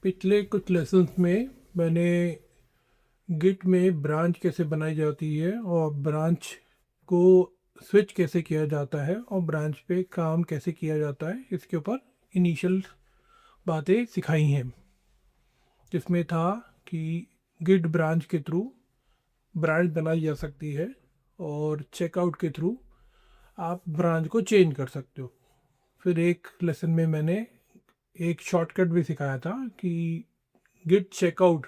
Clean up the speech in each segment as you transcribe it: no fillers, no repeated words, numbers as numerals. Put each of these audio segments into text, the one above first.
पिछले कुछ लेसन्स में मैंने गिट में ब्रांच कैसे बनाई जाती है और ब्रांच को स्विच कैसे किया जाता है और ब्रांच पे काम कैसे किया जाता है इसके ऊपर इनिशियल बातें सिखाई हैं, जिसमें था कि गिट ब्रांच के थ्रू ब्रांच बनाई जा सकती है और चेकआउट के थ्रू आप ब्रांच को चेंज कर सकते हो। फिर एक लेसन में मैंने एक शॉर्टकट भी सिखाया था कि गिट चेकआउट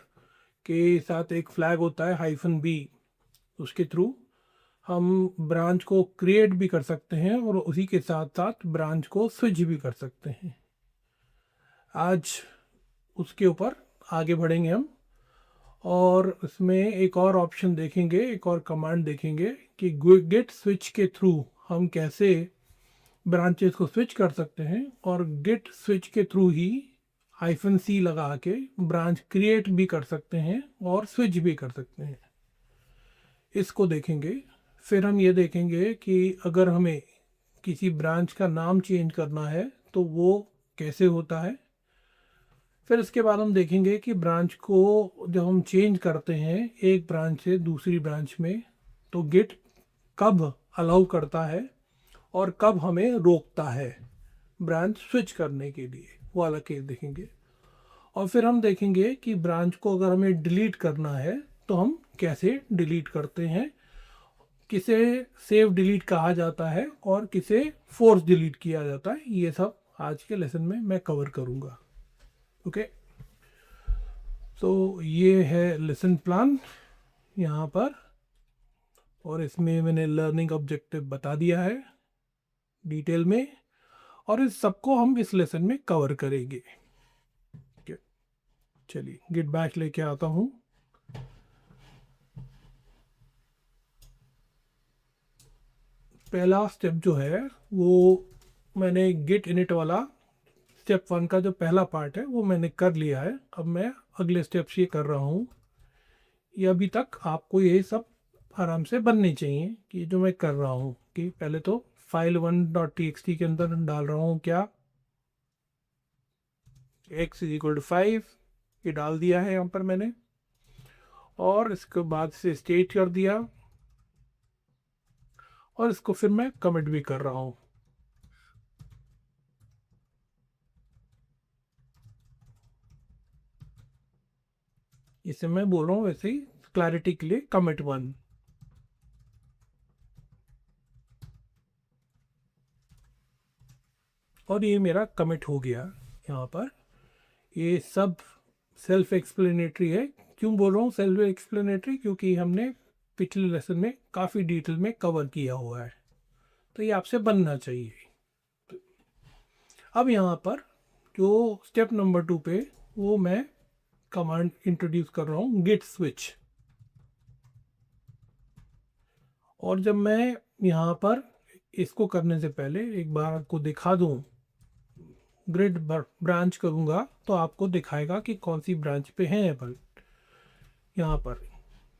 के साथ एक फ्लैग होता है -b, उसके थ्रू हम ब्रांच को क्रिएट भी कर सकते हैं और उसी के साथ साथ ब्रांच को स्विच भी कर सकते हैं। आज उसके ऊपर आगे बढ़ेंगे हम और उसमें एक और ऑप्शन देखेंगे, एक और कमांड देखेंगे कि गिट स्विच के थ्रू हम कैसे ब्रांचेस को स्विच कर सकते हैं और गिट स्विच के थ्रू ही -c लगा के ब्रांच क्रिएट भी कर सकते हैं और स्विच भी कर सकते हैं। इसको देखेंगे। फिर हम ये देखेंगे कि अगर हमें किसी ब्रांच का नाम चेंज करना है तो वो कैसे होता है। फिर इसके बाद हम देखेंगे कि ब्रांच को जब हम चेंज करते हैं एक ब्रांच से दूसरी ब्रांच में तो गिट कब अलाउ करता है और कब हमें रोकता है ब्रांच स्विच करने के लिए, वो वाला केस देखेंगे। और फिर हम देखेंगे कि ब्रांच को अगर हमें डिलीट करना है तो हम कैसे डिलीट करते हैं, किसे सेव डिलीट कहा जाता है और किसे फोर्स डिलीट किया जाता है। ये सब आज के लेसन में मैं कवर करूँगा। ओके, तो ये है लेसन प्लान यहाँ पर और इसमें मैंने लर्निंग ऑब्जेक्टिव बता दिया है डिटेल में और इस सबको हम इस लेसन में कवर करेंगे। चलिए गिट बैश लेके आता हूँ। पहला स्टेप जो है वो मैंने गिट इनिट वाला स्टेप 1 का जो पहला पार्ट है वो मैंने कर लिया है। अब मैं अगले स्टेप्स ये कर रहा हूँ। ये अभी तक आपको ये सब आराम से बनने चाहिए कि जो मैं कर रहा हूँ कि पहले तो file1.txt के अंदर डाल रहा हूँ क्या x = 5, ये डाल दिया है यहाँ पर मैंने और इसके बाद से स्टेट कर दिया और इसको फिर मैं कमिट भी कर रहा हूँ। इसे मैं बोल रहा हूँ वैसे ही क्लैरिटी के लिए कमिट 1। और ये मेरा कमिट हो गया यहाँ पर। ये सब सेल्फ एक्सप्लेनेटरी है। क्यों बोल रहा हूँ सेल्फ एक्सप्लेनेटरी, क्योंकि हमने पिछले लेसन में काफ़ी डिटेल में कवर किया हुआ है, तो ये आपसे बनना चाहिए। अब यहाँ पर जो स्टेप नंबर 2 पे वो मैं कमांड इंट्रोड्यूस कर रहा हूँ गिट स्विच। और जब मैं यहाँ पर इसको करने से पहले एक बार आपको दिखा दूँ, ग्रिड ब्रांच करूँगा तो आपको दिखाएगा कि कौन सी ब्रांच पे हैं अपन। यहाँ पर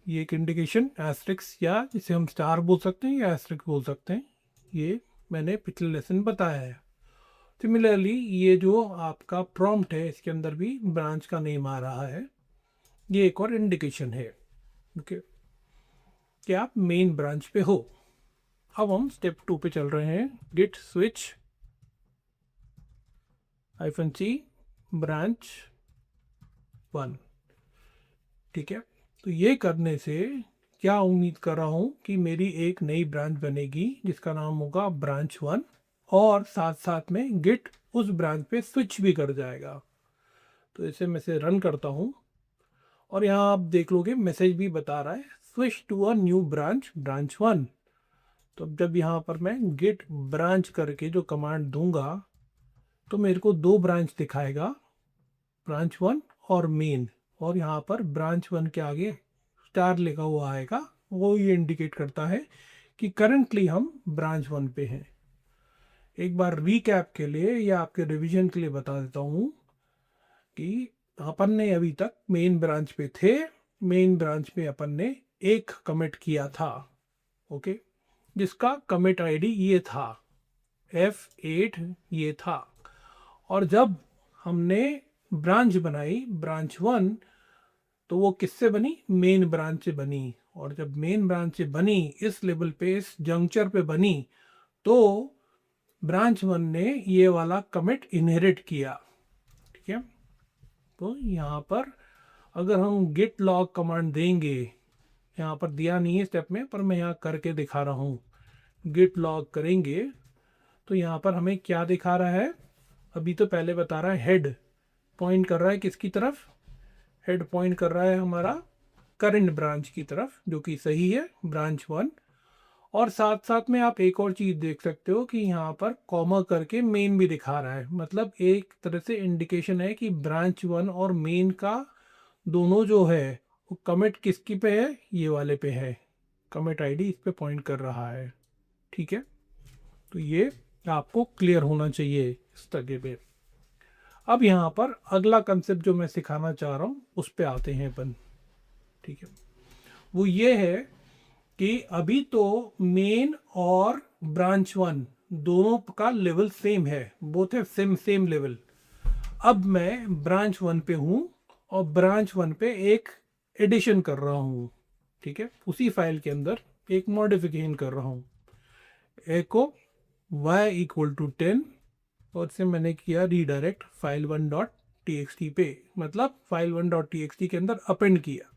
ये एक इंडिकेशन एस्ट्रिक्स या जिसे हम स्टार बोल सकते हैं या एस्ट्रिक्स बोल सकते हैं, ये मैंने पिछले लेसन बताया है। सिमिलरली ये जो आपका प्रॉम्प्ट है इसके अंदर भी ब्रांच का नेम आ रहा है, ये एक और इंडिकेशन है ओके कि आप मेन ब्रांच पे हो। अब हम स्टेप 2 पे चल रहे हैं, गिट स्विच -c ब्रांच 1। ठीक है, तो ये करने से क्या उम्मीद कर रहा हूँ कि मेरी एक नई ब्रांच बनेगी जिसका नाम होगा ब्रांच 1 और साथ साथ में गिट उस ब्रांच पे स्विच भी कर जाएगा। तो इसे मैं से रन करता हूँ और यहाँ आप देख लोगे मैसेज भी बता रहा है switch to a new branch, branch 1। तो जब यहाँ पर मैं गिट ब्रांच करके जो कमांड दूंगा तो मेरे को दो ब्रांच दिखाएगा, ब्रांच 1 और मेन। और यहाँ पर ब्रांच 1 के आगे स्टार लिखा हुआ आएगा, वो ये इंडिकेट करता है कि करंटली हम ब्रांच 1 पे हैं। एक बार रीकैप के लिए या आपके रिवीजन के लिए बता देता हूँ कि अपन ने अभी तक मेन ब्रांच पे थे। मेन ब्रांच पे अपन ने एक कमिट किया था ओके, जिसका कमिट आईडी ये था F8 ये था। और जब हमने ब्रांच बनाई, ब्रांच 1, तो वो किससे बनी? मेन ब्रांच से बनी। और जब मेन ब्रांच से बनी, इस लेवल पे, इस जंक्चर पे बनी, तो ब्रांच 1 ने ये वाला कमिट इनहेरिट किया। ठीक है, तो यहाँ पर अगर हम गिट लॉग कमांड देंगे, यहाँ पर दिया नहीं है स्टेप में, पर मैं यहाँ करके दिखा रहा हूँ। गिट लॉग करेंगे तो यहाँ पर हमें क्या दिखा रहा है? अभी तो पहले बता रहा है हेड पॉइंट कर रहा है किसकी तरफ? हेड पॉइंट कर रहा है हमारा करंट ब्रांच की तरफ, जो कि सही है, ब्रांच 1। और साथ साथ में आप एक और चीज़ देख सकते हो कि यहाँ पर कॉमा करके मेन भी दिखा रहा है। मतलब एक तरह से इंडिकेशन है कि ब्रांच 1 और मेन का दोनों जो है वो कमिट किसकी पे है? ये वाले पे है। कमिट आईडी इस पे पॉइंट कर रहा है। ठीक है, तो ये आपको क्लियर होना चाहिए इस तरह पे। अब यहाँ पर अगला कंसेप्ट जो मैं सिखाना चाह रहा हूँ उस पे आते हैं अपन। ठीक है, वो ये है कि अभी तो मेन और ब्रांच 1 दोनों का लेवल सेम है, बोथ है सेम लेवल। अब मैं ब्रांच 1 पे हूँ और ब्रांच 1 पे एक एडिशन कर रहा हूँ। ठीक है, उसी फाइल के अंदर एक मॉडिफिकेशन कर रहा हूँ। एको y इक्वल टू 10 और से मैंने किया रीडायरेक्ट file1.txt पे, मतलब file1.txt के अंदर अपेंड किया।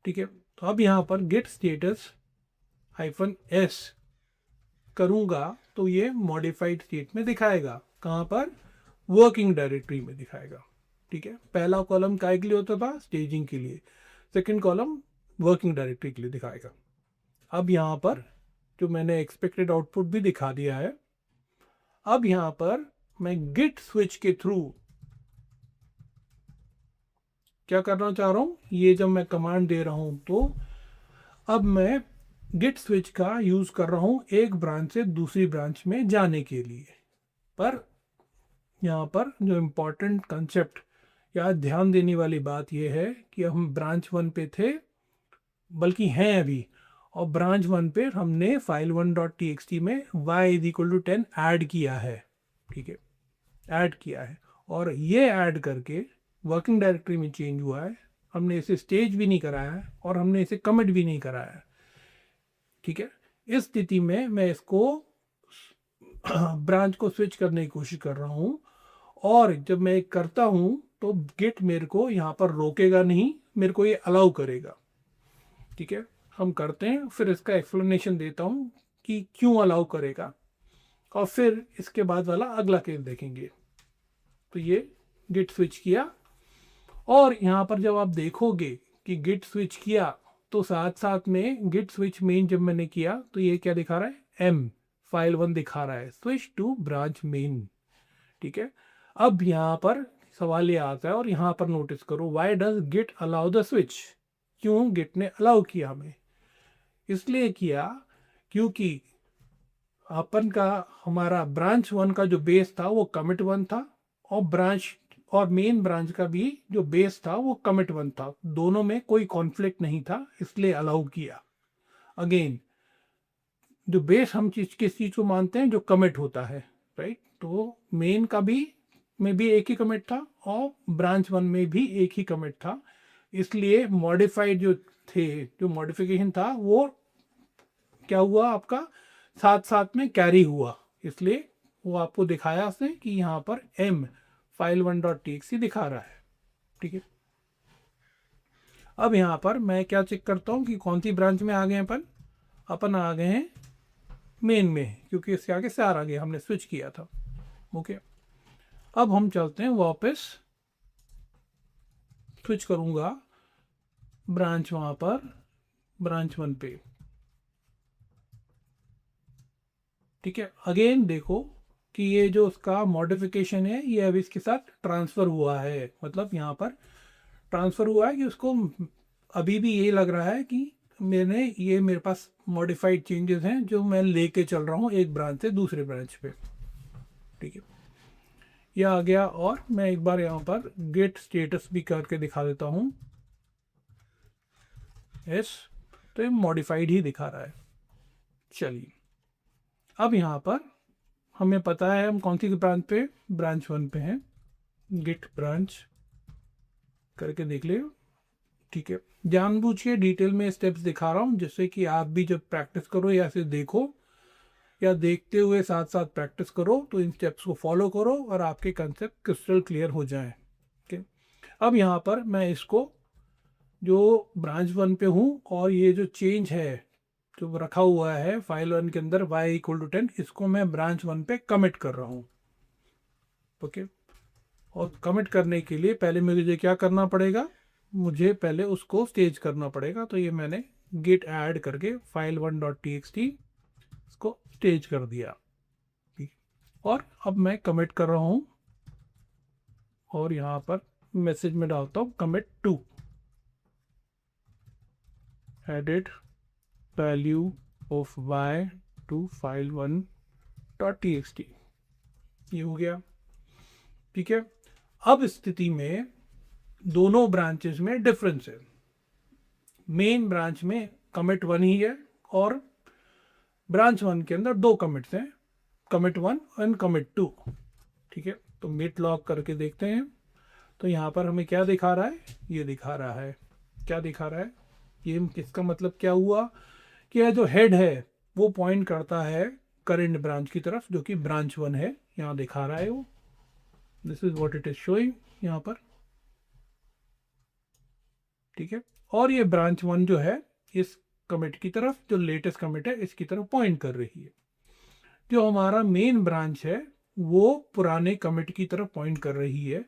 ठीक है, तो अब यहाँ पर गेट स्टेटस -s करूँगा तो ये मॉडिफाइड स्टेट में दिखाएगा। कहाँ पर? वर्किंग डायरेक्टरी में दिखाएगा। ठीक है, पहला कॉलम काय के लिए होता था? स्टेजिंग के लिए। सेकंड कॉलम वर्किंग डायरेक्टरी के लिए दिखाएगा। अब यहाँ पर जो मैंने एक्सपेक्टेड आउटपुट भी दिखा दिया है। अब यहाँ पर मैं गिट स्विच के थ्रू क्या करना चाह रहा हूँ? ये जब मैं कमांड दे रहा हूँ तो अब मैं गिट स्विच का यूज कर रहा हूँ एक ब्रांच से दूसरी ब्रांच में जाने के लिए। पर यहाँ पर जो इम्पोर्टेंट कंसेप्ट या ध्यान देने वाली बात यह है कि हम ब्रांच 1 पे थे, बल्कि हैं अभी, और ब्रांच 1 पे हमने file1.txt में y is equal to 10 add किया है। ठीक है, ऐड किया है, और ये ऐड करके वर्किंग डायरेक्टरी में चेंज हुआ है। हमने इसे स्टेज भी नहीं कराया है और हमने इसे कमिट भी नहीं कराया है। ठीक है, इस स्थिति में मैं इसको ब्रांच को स्विच करने की कोशिश कर रहा हूँ, और जब मैं करता हूँ तो गिट मेरे को यहाँ पर रोकेगा नहीं, मेरे को ये अलाउ करेगा। ठीक है, हम करते हैं, फिर इसका एक्सप्लेनेशन देता हूँ कि क्यों अलाउ करेगा, और फिर इसके बाद वाला अगला केस देखेंगे। तो ये गिट स्विच किया, और यहाँ पर जब आप देखोगे कि गिट स्विच किया तो साथ साथ में गिट स्विच मेन जब मैंने किया तो ये क्या दिखा रहा है? m file1 दिखा रहा है, स्विच टू ब्रांच मेन। ठीक है, अब यहाँ पर सवाल ये आता है, और यहाँ पर नोटिस करो, why does git allow the switch? क्यों गिट ने अलाउ किया हमें? इसलिए किया क्योंकि अपन का हमारा ब्रांच 1 का जो बेस था वो कमिट 1 था, और ब्रांच और मेन ब्रांच का भी जो बेस था वो कमिट 1 था। दोनों में कोई कॉन्फ्लिक्ट नहीं था, इसलिए अलाउ किया। अगेन, जो बेस हम किस चीज को मानते हैं? जो कमिट होता है, राइट? तो मेन का भी में भी एक ही कमिट था और ब्रांच 1 में भी एक ही कमिट था, इसलिए मॉडिफाइड जो थे, जो मॉडिफिकेशन था वो क्या हुआ आपका? साथ साथ में कैरी हुआ। इसलिए वो आपको दिखाया उसने कि यहाँ पर m file1.txt दिखा रहा है। ठीक है, अब यहाँ पर मैं क्या चेक करता हूँ कि कौन सी ब्रांच में आ गए अपन आ गए हैं मेन में, क्योंकि इसके आगे 4 आ गया, हमने स्विच किया था। ओके, अब हम चलते हैं वापस, स्विच करूँगा ब्रांच वहाँ पर ब्रांच 1 पे। ठीक है, अगेन देखो कि ये जो उसका मॉडिफिकेशन है ये अभी इसके साथ ट्रांसफ़र हुआ है। मतलब यहाँ पर ट्रांसफ़र हुआ है कि उसको अभी भी ये लग रहा है कि मेरे पास मॉडिफाइड चेंजेस हैं जो मैं लेके चल रहा हूँ एक ब्रांच से दूसरे ब्रांच पे। ठीक है, यह आ गया, और मैं एक बार यहाँ पर गेट स्टेटस भी करके दिखा देता हूँ। यस, तो ये मॉडिफाइड ही दिखा रहा है। चलिए, अब यहाँ पर हमें पता है हम कौन सी ब्रांच पे? ब्रांच 1 पे हैं। गिट ब्रांच करके देख ले। ठीक है, जानबूझ के डिटेल में स्टेप्स दिखा रहा हूँ जिससे कि आप भी जब प्रैक्टिस करो या फिर देखो या देखते हुए साथ साथ प्रैक्टिस करो तो इन स्टेप्स को फॉलो करो और आपके कंसेप्ट क्रिस्टल क्लियर हो जाए। ठीक, अब यहाँ पर मैं इसको जो ब्रांच 1 पे हूँ और ये जो चेंज है जो रखा हुआ है फाइल 1 के अंदर y=10, इसको मैं ब्रांच 1 पे कमिट कर रहा हूँ। ओके, और कमिट करने के लिए पहले मुझे क्या करना पड़ेगा, मुझे पहले उसको स्टेज करना पड़ेगा। तो ये मैंने git ऐड करके file1.txt इसको स्टेज कर दिया। ठीक, और अब मैं कमिट कर रहा हूँ और यहाँ पर मैसेज में डालता हूँ commit to edit value of y to file1.txt। ये हो गया। ठीक है, अब स्थिति में दोनों ब्रांचेस में डिफरेंस है। मेन ब्रांच में कमिट 1 ही है और ब्रांच 1 के अंदर दो कमिट्स हैं, कमिट 1 एंड कमिट 2। ठीक है, तो मिट लॉग करके देखते हैं। तो यहाँ पर हमें क्या दिखा रहा है, ये दिखा रहा है, क्या दिखा रहा है, ये किसका मतलब क्या हुआ कि यह जो हेड है वो पॉइंट करता है करेंट ब्रांच की तरफ जो कि ब्रांच 1 है। यहाँ दिखा रहा है वो, this is what it is showing यहाँ पर। ठीक है, और ये ब्रांच 1 जो है इस कमिट की तरफ, जो लेटेस्ट कमिट है इसकी तरफ पॉइंट कर रही है। जो हमारा मेन ब्रांच है वो पुराने कमिट की तरफ पॉइंट कर रही है।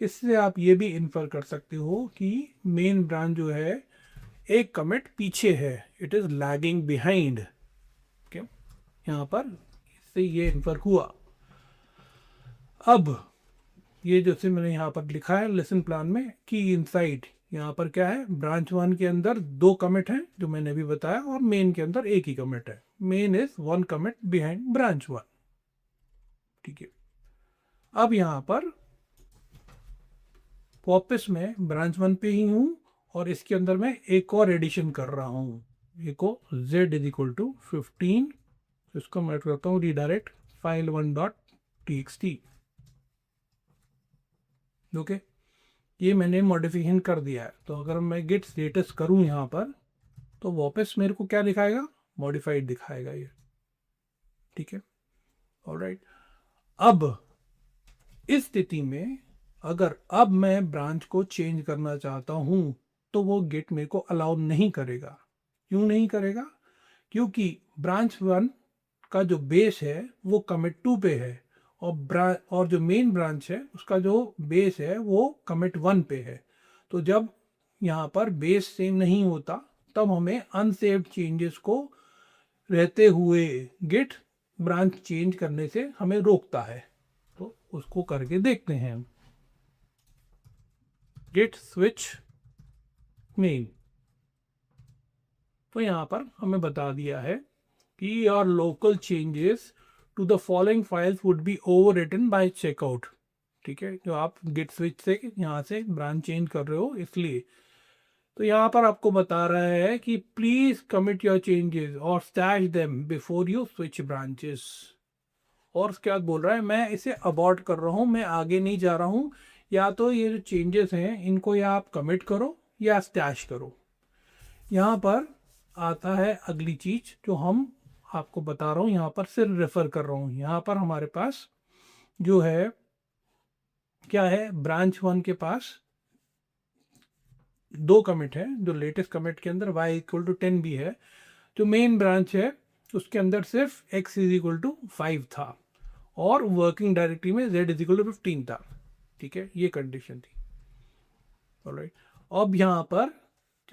इससे आप ये भी इन्फर कर सकते हो कि मेन ब्रांच जो है एक कमिट पीछे है, it is lagging behind. Okay, यहाँ पर इससे ये इन्फर हुआ। अब ये जैसे मैंने यहाँ पर लिखा है लेसन प्लान में कि इनसाइड यहाँ पर क्या है, ब्रांच 1 के अंदर दो कमिट हैं जो मैंने अभी बताया और मेन के अंदर एक ही कमिट है। Main is 1 commit behind branch 1। ठीक है, अब यहाँ पर वापस मैं ब्रांच 1 पे ही हूँ और इसके अंदर मैं एक और एडिशन कर रहा हूँ, को z=15, इसको मैं करता हूँ रीडायरेक्ट file1.txt। ओके, ये मैंने मॉडिफिकेशन कर दिया है। तो अगर मैं गिट स्टेटस करूँ यहाँ पर तो वापस मेरे को क्या दिखाएगा, मॉडिफाइड दिखाएगा ये। ठीक है, ऑलराइट। अब इस स्थिति में अगर अब मैं ब्रांच को चेंज करना चाहता हूँ तो वो गिट मेरे को अलाउ नहीं करेगा। क्यों नहीं करेगा, क्योंकि ब्रांच 1 का जो बेस है वो कमिट 2 पे है और जो मेन ब्रांच है उसका जो बेस है वो कमिट 1 पे है। तो जब यहाँ पर बेस सेम नहीं होता तब हमें अनसेव्ड चेंजेस को रहते हुए गिट ब्रांच चेंज करने से हमें रोकता है। तो उसको करके देखते हैं हम। गिट स्विच मेन, तो यहाँ पर हमें बता दिया है कि your local changes to the following files would be overwritten by checkout. ठीक है, जो आप गिट स्विच से यहाँ से ब्रांच चेंज कर रहे हो इसलिए। तो यहाँ पर आपको बता रहा है कि प्लीज कमिट योर चेंजेस और stash them before you switch branches. और उसके बाद बोल रहा है मैं इसे अबॉर्ट कर रहा हूँ, मैं आगे नहीं जा रहा हूँ, या तो ये जो चेंजेस हैं इनको या आप कमिट करो या स्टैश करो। यहाँ पर आता है अगली चीज जो हम आपको बता रहा हूँ, यहाँ पर सिर्फ रेफर कर रहा हूँ। यहाँ पर हमारे पास जो है क्या है, ब्रांच 1 के पास दो कमिट है, जो लेटेस्ट कमिट के अंदर y=10 भी है। जो मेन ब्रांच है उसके अंदर सिर्फ x=5 था और वर्किंग डायरेक्टरी में z=15 था। ठीक है, ये कंडीशन थी। ऑलराइट, अब यहाँ पर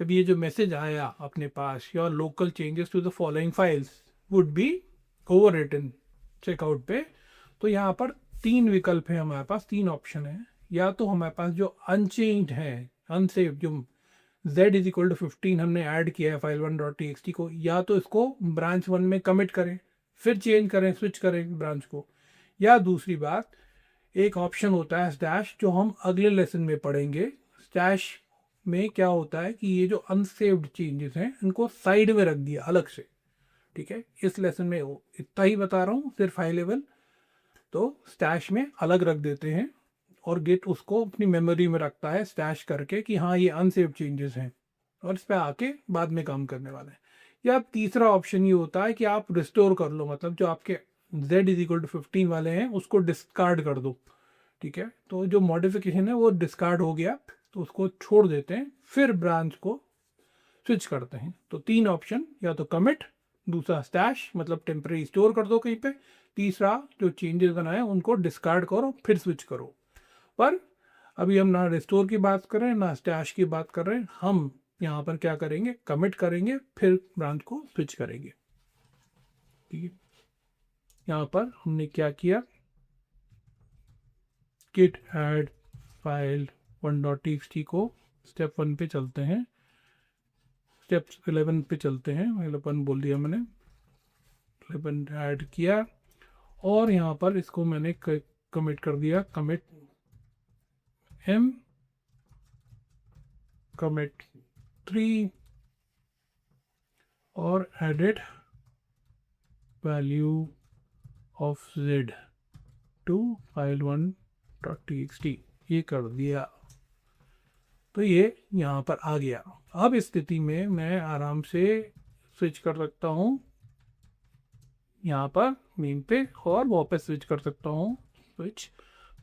जब ये जो मैसेज आया अपने पास, your local changes to the following files would be overwritten checkout पे, तो यहाँ पर तीन विकल्प है हमारे पास, तीन ऑप्शन है। या तो हमारे पास जो अनचेंज्ड है, अनसेव, जो z=15 हमने ऐड किया है file1.txt को, या तो इसको ब्रांच 1 में कमिट करें फिर चेंज करें, स्विच करें ब्रांच को, या दूसरी बात एक ऑप्शन होता है स्टैश जो हम अगले लेसन में पढ़ेंगे। स्टैश में क्या होता है कि ये जो अनसेव्ड चेंजेस हैं इनको साइड में रख दिया अलग से। ठीक है, इस लेसन में इतना ही बता रहा हूँ सिर्फ हाई लेवल, तो स्टैश में अलग रख देते हैं और गिट उसको अपनी मेमोरी में रखता है स्टैश करके कि हाँ ये अनसेव्ड चेंजेस हैं और इस पर आके बाद में काम करने वाला है। या तीसरा ऑप्शन ये होता है कि आप रिस्टोर कर लो, मतलब जो आपके z = 15 वाले हैं उसको डिस्कार्ड कर दो, ठीक है। तो जो मॉडिफिकेशन है वो डिस्कार्ड हो गया तो उसको छोड़ देते हैं, फिर ब्रांच को स्विच करते हैं। तो 3 ऑप्शन, या तो कमिट, दूसरा स्टैश मतलब टेम्परेरी स्टोर कर दो कहीं पे, तीसरा जो चेंजेस बनाए उनको डिस्कार्ड करो फिर स्विच करो। पर अभी हम ना रिस्टोर की बात कर रहे हैं ना स्टैश की बात कर रहे हैं, हम यहाँ पर क्या करेंगे, कमिट करेंगे फिर ब्रांच को स्विच करेंगे, ठीक है। यहाँ पर हमने क्या किया, git add file 1.txt को स्टेप 1 पे चलते हैं, स्टेप 11 पे चलते हैं, 11 बोल दिया मैंने, 11 ऐड किया और यहाँ पर इसको मैंने कमिट कर दिया, कमिट m कमिट 3 और edit value of z to file1.txt, ये कर दिया। तो ये यहाँ पर आ गया। अब इस स्थिति में मैं आराम से स्विच कर सकता हूँ यहाँ पर मेन पे और वापस स्विच कर सकता हूँ स्विच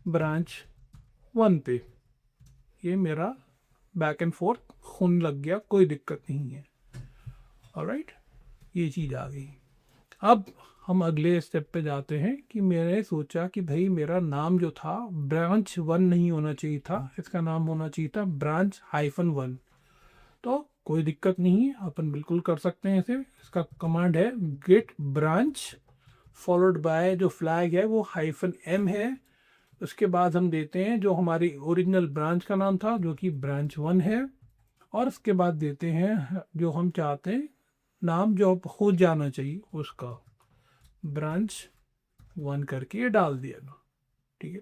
ब्रांच 1 पे। ये मेरा बैक एंड फोर्थ होने लग गया, कोई दिक्कत नहीं है। ऑलराइट, ये चीज़ आ गई। अब हम अगले स्टेप पे जाते हैं कि मैंने सोचा कि भाई मेरा नाम जो था ब्रांच 1 नहीं होना चाहिए था, इसका नाम होना चाहिए था ब्रांच -1। तो कोई दिक्कत नहीं है, अपन बिल्कुल कर सकते हैं इसे। इसका कमांड है git branch फॉलोड बाय, जो फ्लैग है वो -m है, उसके बाद हम देते हैं जो हमारी ओरिजिनल ब्रांच का नाम था जो कि ब्रांच 1 है, और उसके बाद देते हैं जो हम चाहते हैं नाम जो हो जाना चाहिए उसका, ब्रांच 1 करके ये डाल दिया, ठीक है।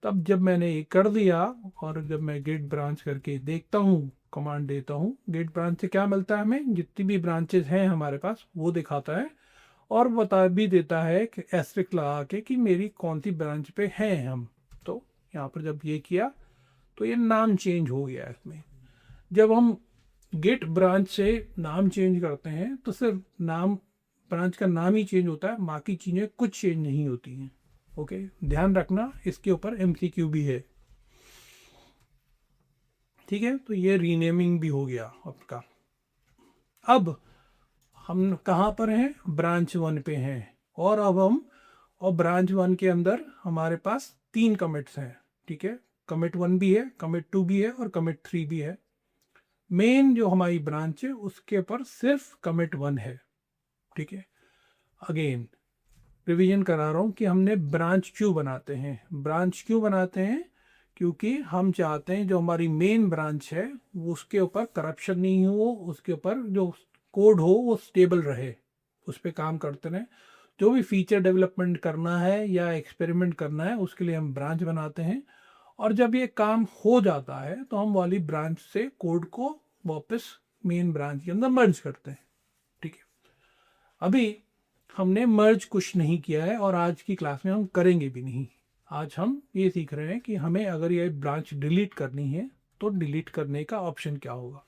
तब जब मैंने ये कर दिया और जब मैं गेट ब्रांच करके देखता हूँ, कमांड देता हूँ, गेट ब्रांच से क्या मिलता है हमें, जितनी भी ब्रांचेस हैं हमारे पास वो दिखाता है और बता भी देता है कि एस्ट्रिक लगा के कि मेरी कौन सी ब्रांच पे हैं हम। तो यहाँ पर जब ये किया तो ये नाम चेंज हो गया इसमें। जब हम गेट ब्रांच से नाम चेंज करते हैं तो सिर्फ नाम, ब्रांच का नाम ही चेंज होता है, बाकी चीज़ें कुछ चेंज नहीं होती हैं। ओके, ध्यान रखना, इसके ऊपर MCQ भी है, ठीक है। तो ये रीनेमिंग भी हो गया आपका। अब हम कहाँ पर हैं, ब्रांच 1 पे हैं, और अब हम, और ब्रांच 1 के अंदर हमारे पास 3 कमिट्स हैं, ठीक है। कमिट 1 भी है, कमिट 2 भी है और कमिट 3 भी है। मेन जो हमारी ब्रांच है उसके ऊपर सिर्फ कमिट 1 है, ठीक है। अगेन रिवीजन करा रहा हूँ कि हमने ब्रांच क्यों बनाते हैं। ब्रांच क्यों बनाते हैं, क्योंकि हम चाहते हैं जो हमारी मेन ब्रांच है उसके ऊपर करप्शन नहीं हो, उसके ऊपर जो कोड हो वो स्टेबल रहे, उस पर काम करते रहें। जो भी फीचर डेवलपमेंट करना है या एक्सपेरिमेंट करना है उसके लिए हम ब्रांच बनाते हैं, और जब ये काम हो जाता है तो हम वाली ब्रांच से कोड को वापस मेन ब्रांच के अंदर मर्ज करते हैं, ठीक है। अभी हमने मर्ज कुछ नहीं किया है और आज की क्लास में हम करेंगे भी नहीं। आज हम ये सीख रहे हैं कि हमें अगर ये ब्रांच डिलीट करनी है तो डिलीट करने का ऑप्शन क्या होगा।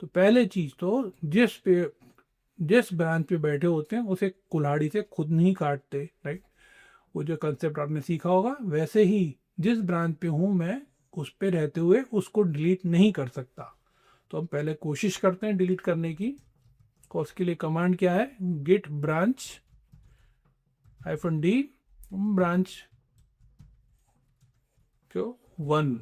तो पहले चीज़ तो जिस ब्रांच पे बैठे होते हैं उसे कुल्हाड़ी से खुद नहीं काटते, राइट। वो जो कंसेप्ट आपने सीखा होगा, वैसे ही जिस ब्रांच पे हूँ मैं उस पे रहते हुए उसको डिलीट नहीं कर सकता। तो हम पहले कोशिश करते हैं डिलीट करने की। तो उसके लिए कमांड क्या है, git branch -d ब्रांच क्यों 1।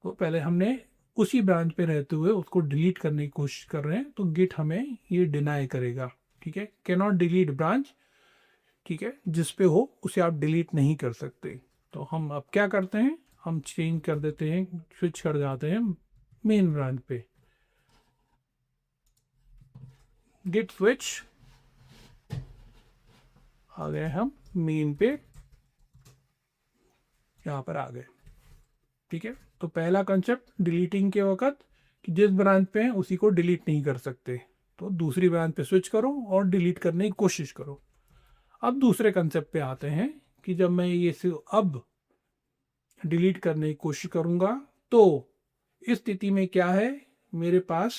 तो पहले हमने उसी ब्रांच पे रहते हुए उसको डिलीट करने की कोशिश कर रहे हैं, तो गिट हमें ये डिनाई करेगा, ठीक है। कैन नॉट डिलीट ब्रांच, ठीक है, जिस पे हो उसे आप डिलीट नहीं कर सकते। तो हम अब क्या करते हैं, हम चेंज कर देते हैं, स्विच कर जाते हैं मेन ब्रांच पे, गिट स्विच, आ गए हम मेन पे, यहाँ पर आ गए, ठीक है। तो पहला कंसेप्ट डिलीटिंग के वक्त कि जिस ब्रांच पे हैं उसी को डिलीट नहीं कर सकते, तो दूसरी ब्रांच पे स्विच करो और डिलीट करने की कोशिश करो। अब दूसरे कंसेप्ट पे आते हैं कि जब मैं ये अब डिलीट करने की कोशिश करूँगा तो इस स्थिति में क्या है, मेरे पास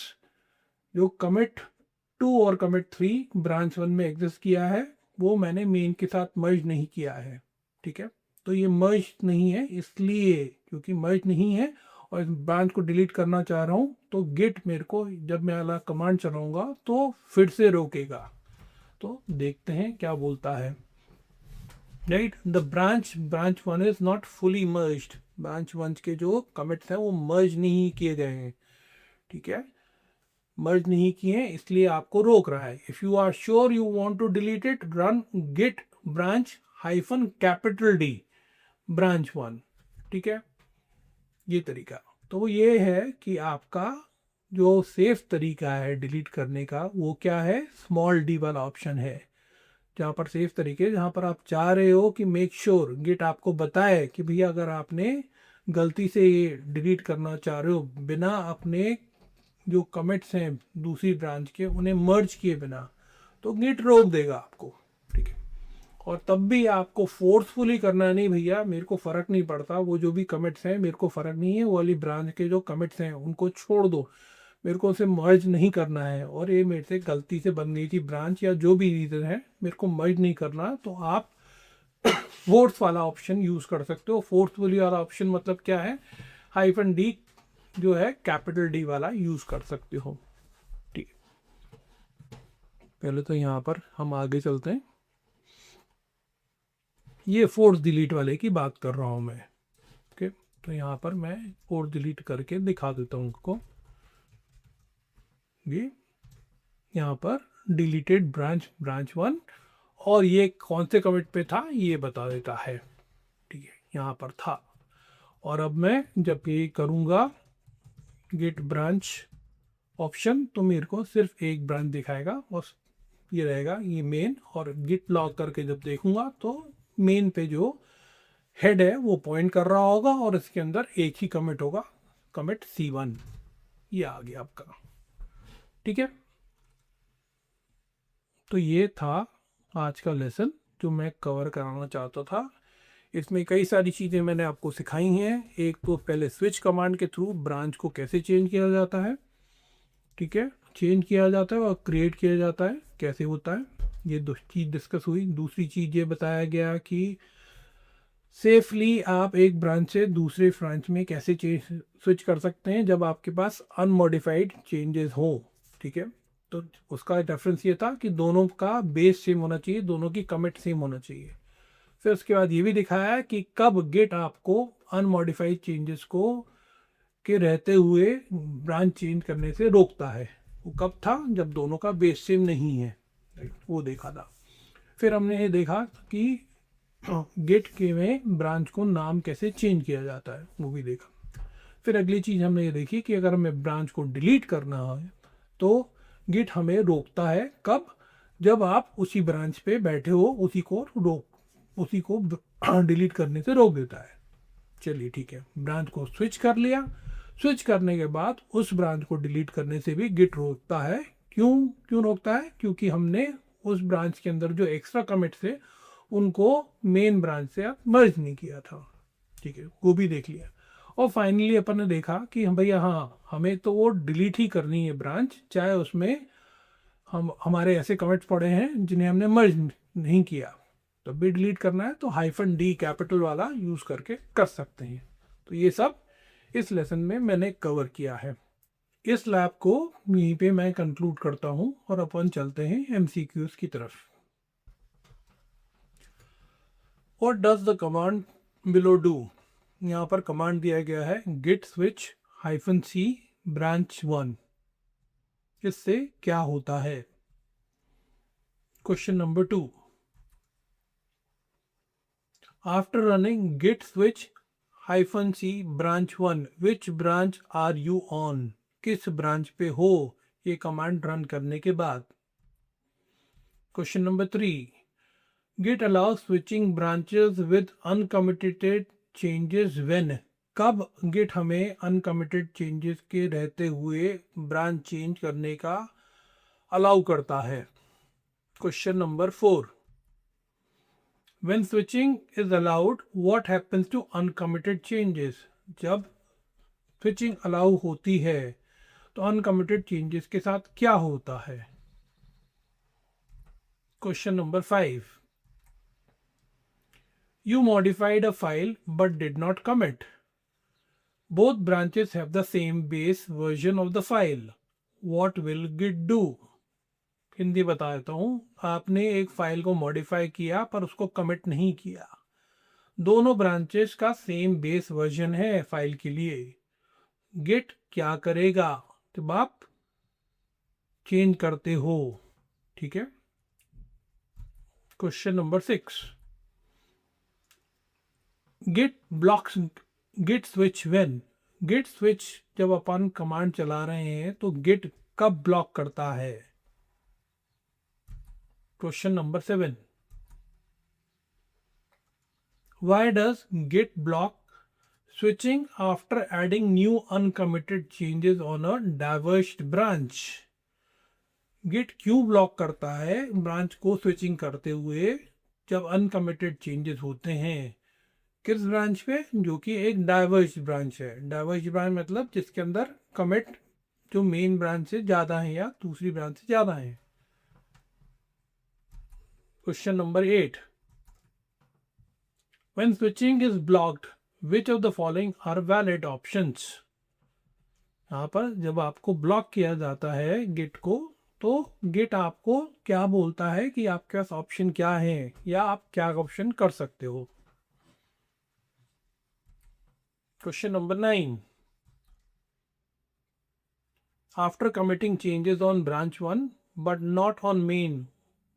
जो कमिट 2 और कमिट 3 ब्रांच 1 में एग्जिस्ट किया है वो मैंने मेन के साथ मर्ज नहीं किया है। ठीक है, तो ये मर्ज नहीं है, इसलिए क्योंकि मर्ज नहीं है और इस ब्रांच को डिलीट करना चाह रहा हूँ तो गिट मेरे को जब मैं वाला कमांड चलाऊंगा तो फिर से रोकेगा। तो देखते हैं क्या बोलता है। Right, the branch 1 is not fully merged. Branch 1 के जो कमिट्स हैं वो मर्ज नहीं किए गए हैं। ठीक है, मर्ज नहीं किए हैं इसलिए आपको रोक रहा है। If you are sure you want to delete it, run git branch hyphen capital D branch 1। ठीक है, ये तरीका। तो ये है कि आपका जो सेफ तरीका है डिलीट करने का वो क्या है, स्मॉल डी वाला ऑप्शन है। जहाँ पर सेफ तरीके, जहाँ पर आप चाह रहे हो कि मेक श्योर गिट आपको बताए कि भैया अगर आपने गलती से ये डिलीट करना चाह रहे हो बिना अपने जो कमिट्स हैं दूसरी ब्रांच के उन्हें मर्ज किए बिना, तो गिट रोक देगा आपको। ठीक है, और तब भी आपको फोर्सफुली करना नहीं, भैया मेरे को फ़र्क नहीं पड़ता, वो जो भी कमिट्स हैं मेरे को फ़र्क नहीं है, वो वाली ब्रांच के जो कमिट्स हैं उनको छोड़ दो, मेरे को उसे मर्ज नहीं करना है और ये मेरे से गलती से बन गई थी ब्रांच या जो भी रीज़न है मेरे को मर्ज नहीं करना, तो आप फोर्स वाला ऑप्शन यूज़ कर सकते हो। फोर्सफुली वाला ऑप्शन मतलब क्या है, हाइफन डी जो है कैपिटल डी वाला यूज़ कर सकते हो। ठीक, पहले तो यहाँ पर हम आगे चलते हैं। ये फोर्स डिलीट वाले की बात कर रहा हूँ मैं। ओके, तो यहाँ पर मैं फोर्स डिलीट करके दिखा देता हूँ उनको। ये यहाँ पर डिलीटेड ब्रांच 1 और ये कौन से कमिट पे था ये बता देता है। ठीक है, यहाँ पर था। और अब मैं जब ये करूँगा गेट ब्रांच ऑप्शन तो मेरे को सिर्फ एक ब्रांच दिखाएगा और ये रहेगा ये मेन, और गिट लॉग करके जब देखूंगा तो मेन पे जो हेड है वो पॉइंट कर रहा होगा और इसके अंदर एक ही कमिट होगा, कमिट C1। ये आ गया आपका। ठीक है, तो ये था आज का लेसन जो मैं कवर कराना चाहता था। इसमें कई सारी चीज़ें मैंने आपको सिखाई हैं। एक तो पहले स्विच कमांड के थ्रू ब्रांच को कैसे चेंज किया जाता है, ठीक है, चेंज किया जाता है और क्रिएट किया जाता है कैसे होता है, ये दो चीज़ डिस्कस हुई। दूसरी चीज़ ये बताया गया कि सेफली आप एक ब्रांच से दूसरे ब्रांच में कैसे स्विच कर सकते हैं जब आपके पास अनमॉडिफाइड चेंजेस हो। ठीक है, तो उसका रेफरेंस ये था कि दोनों का बेस सेम होना चाहिए, दोनों की कमिट सेम होना चाहिए। फिर उसके बाद ये भी दिखाया कि कब गिट आपको अनमॉडिफाइड चेंजेस को के रहते हुए ब्रांच चेंज करने से रोकता है। वो कब था, जब दोनों का बेस सेम नहीं है। वो देखा था। फिर हमने ये देखा कि गेट के में ब्रांच को नाम कैसे चेंज किया जाता है, वो भी देखा। फिर अगली चीज़ हमने ये देखी कि अगर हमें ब्रांच को डिलीट करना है तो गिट हमें रोकता है कब, जब आप उसी ब्रांच पे बैठे हो, उसी को डिलीट करने से रोक देता है। चलिए ठीक है, ब्रांच को स्विच कर लिया। स्विच करने के बाद उस ब्रांच को डिलीट करने से भी गिट रोकता है। क्यों रोकता है, क्योंकि हमने उस ब्रांच के अंदर जो एक्स्ट्रा कमिट्स थे उनको मेन ब्रांच से मर्ज नहीं किया था। ठीक है, वो भी देख लिया। और फाइनली अपन ने देखा कि हम भैया हाँ हमें तो वो डिलीट ही करनी है ब्रांच, चाहे उसमें हमारे ऐसे कमिट्स पड़े हैं जिन्हें हमने मर्ज नहीं किया, तो भी डिलीट करना है तो हाइफन डी कैपिटल वाला यूज़ करके कर सकते हैं। तो ये सब इस लेसन में मैंने कवर किया है। इस लैब को यहीं पे मैं कंक्लूड करता हूँ और अपन चलते हैं MCQs की तरफ। What does the command below do? यहाँ पर कमांड दिया गया है git switch -c branch 1। इससे क्या होता है? Question number 2, after running git switch -c branch 1 which branch are you on? किस ब्रांच पे हो ये कमांड रन करने के बाद? Question number 3, Git allows switching branches with uncommitted changes when? कब Git हमें uncommitted changes के रहते हुए ब्रांच चेंज करने का अलाउ करता है? Question number 4, When switching is allowed, what happens to uncommitted changes? जब switching allow होती है तो uncommitted changes के साथ क्या होता है? Question number 5. You modified a file but did not commit. Both branches have the same base version of the file. What will Git do? Hindi बता देता हूँ. आपने एक फाइल को मॉडिफाई किया पर उसको कमिट नहीं किया. दोनों ब्रांचेस का सेम बेस वर्जन है फाइल के लिए. गिट क्या करेगा जब आप चेंज करते हो? ठीक है. Question number 6. Git blocks git switch when. Git switch जब अपन कमांड चला रहे हैं तो गिट कब ब्लॉक करता है? Question number 7. Why does Git block switching after adding new uncommitted changes on a diverged branch? Git क्यों ब्लॉक करता है ब्रांच को स्विचिंग करते हुए जब अनकमिटेड चेंजेस होते हैं? किस ब्रांच पे? जो कि एक डाइवर्ज ब्रांच है. डाइवर्ज ब्रांच मतलब जिसके अंदर कमिट जो मेन ब्रांच से ज़्यादा है या दूसरी ब्रांच से ज़्यादा है. Question number 8. When switching is blocked, which of the following are valid options? यहाँ पर जब आपको ब्लॉक किया जाता है गिट को तो गिट आपको क्या बोलता है कि आपके पास ऑप्शन क्या है या आप क्या ऑप्शन कर सकते हो? Question number 9. After committing changes on branch 1 but not on main,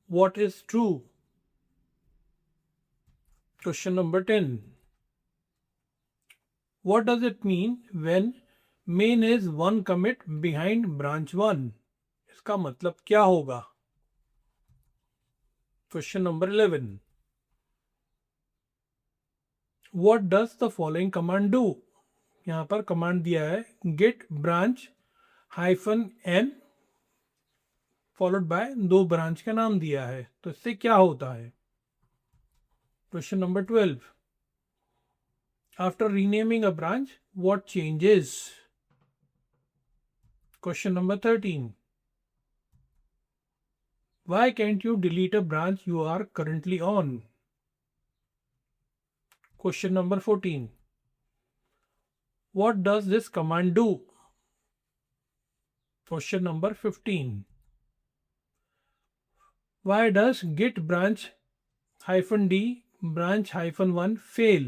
what is true? Question number 10. What does it mean when main is one commit behind branch 1? इसका मतलब क्या होगा? Question number 11. What does the following command do? यहाँ पर command दिया है git branch -n followed by दो branch का नाम दिया है. तो इससे क्या होता है? Question number 12. After renaming a branch, what changes? Question number 13. Why can't you delete a branch you are currently on? Question number 14. What does this command do? Question number 15. Why does git branch -d branch -1 fail?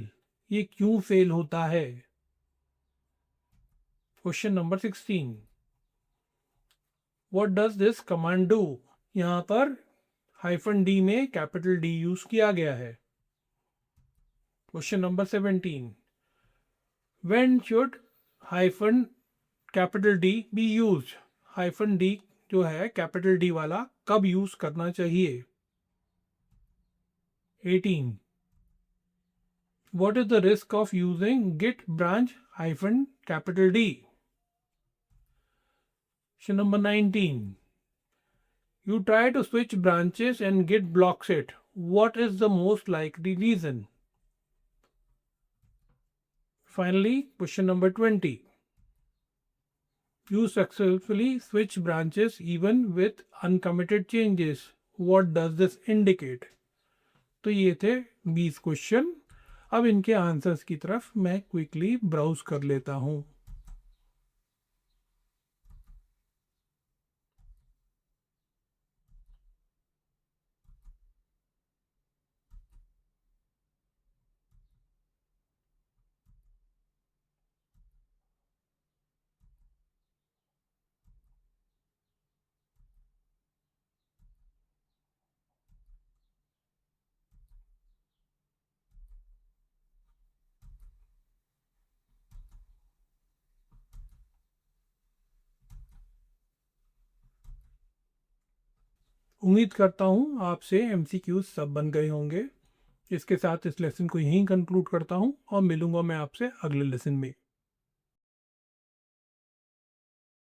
ये क्यों fail होता है? Question number 16. What does this command do? यहाँ पर -d में capital D use किया गया है. Question number 17. When should -D be used? -d जो है कैपिटल D वाला कब यूज करना चाहिए? 18. What is the risk of using git branch -D? Question number 19. You try to switch branches and git blocks it. What is the most likely reason? Finally, question number 20. You successfully switch branches even with uncommitted changes. What does this indicate? तो ये थे 20 question. अब इनके answers की तरफ मैं quickly browse कर लेता हूँ. उम्मीद करता हूँ आपसे MCQs सब बन गए होंगे. इसके साथ इस लेसन को यहीं कंक्लूड करता हूँ और मिलूंगा मैं आपसे अगले लेसन में.